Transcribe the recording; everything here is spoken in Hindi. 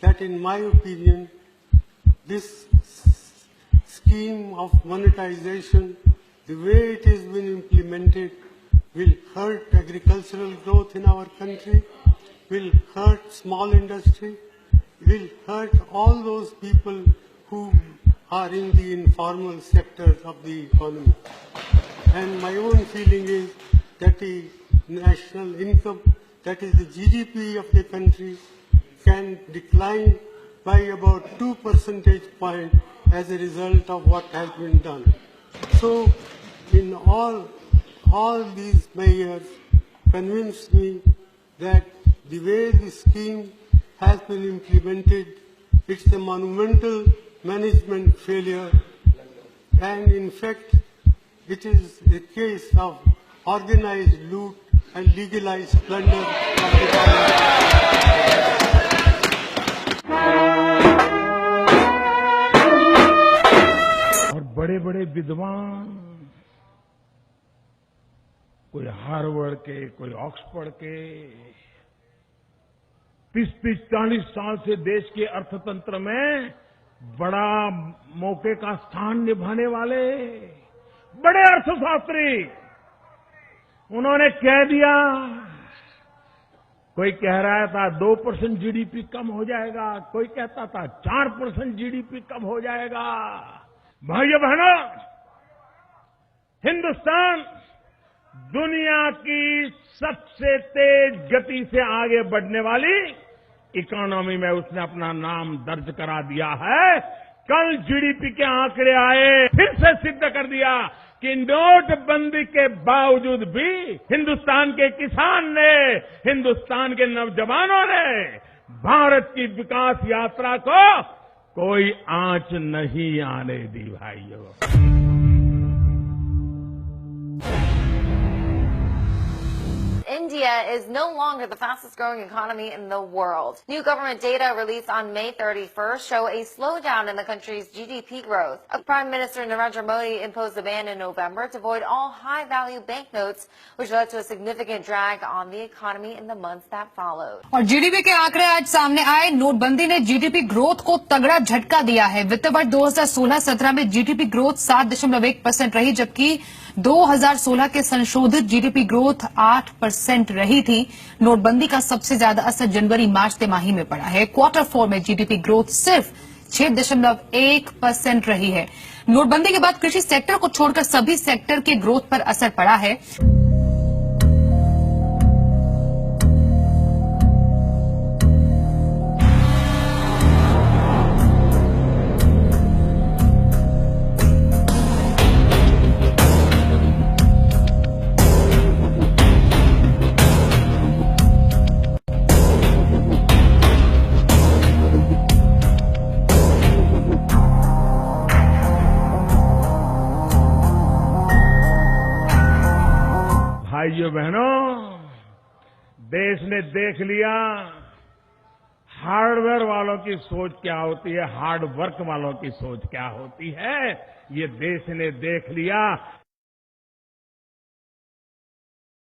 that in my opinion, this scheme of monetization, the way it has been implemented, will hurt agricultural growth in our country, will hurt small industry, will hurt all those people who are in the informal sectors of the economy. And my own feeling is that the national income, that is the GDP of the country, can decline by about 2 percentage points as a result of what has been done. So, in all these measures convince me that the way the scheme has been implemented, it's a monumental management failure, and in fact, it is a case of organized loot and legalized plunder of the government. और बड़े बड़े विद्वान, कोई हार्वर्ड के, कोई ऑक्सफोर्ड के, 30-30, 40 साल से देश के अर्थतंत्र में बड़ा मौके का स्थान निभाने वाले बड़े अर्थशास्त्री, उन्होंने कह दिया, कोई कह रहा था 2% जीडीपी कम हो जाएगा, कोई कहता था 4% जीडीपी कम हो जाएगा। भाइयों बहनों, हिंदुस्तान दुनिया की सबसे तेज गति से आगे बढ़ने वाली इकोनॉमी में उसने अपना नाम दर्ज करा दिया है। कल जीडीपी के आंकड़े आए, फिर से सिद्ध कर दिया कि नोटबंदी के बावजूद भी हिंदुस्तान के किसान ने, हिंदुस्तान के नौजवानों ने भारत की विकास यात्रा को कोई आंच नहीं आने दी। भाइयों, India is no longer the fastest growing economy in the world. New government data released on May 31st show a slowdown in the country's GDP growth. Prime Minister Narendra Modi imposed a ban in November to void all high-value banknotes, which led to a significant drag on the economy in the months that followed. और जीडीपी के आंकड़े आज सामने आए। नोटबंदी ने जीडीपी ग्रोथ को तगड़ा झटका दिया है। वित्त वर्ष 2016-17 में जीडीपी ग्रोथ 7.1% रही, जबकि 2016 के संशोधित जीडीपी ग्रोथ 8% रही थी। नोटबंदी का सबसे ज्यादा असर जनवरी-मार्च तिमाही में पड़ा है। क्वार्टर 4 में जीडीपी ग्रोथ सिर्फ 6.1% रही है। नोटबंदी के बाद कृषि सेक्टर को छोड़कर सभी सेक्टर के ग्रोथ पर असर पड़ा है। भाइयों बहनों, देश ने देख लिया हार्डवेयर वालों की सोच क्या होती है, हार्ड वर्क वालों की सोच क्या होती है। ये देश ने देख लिया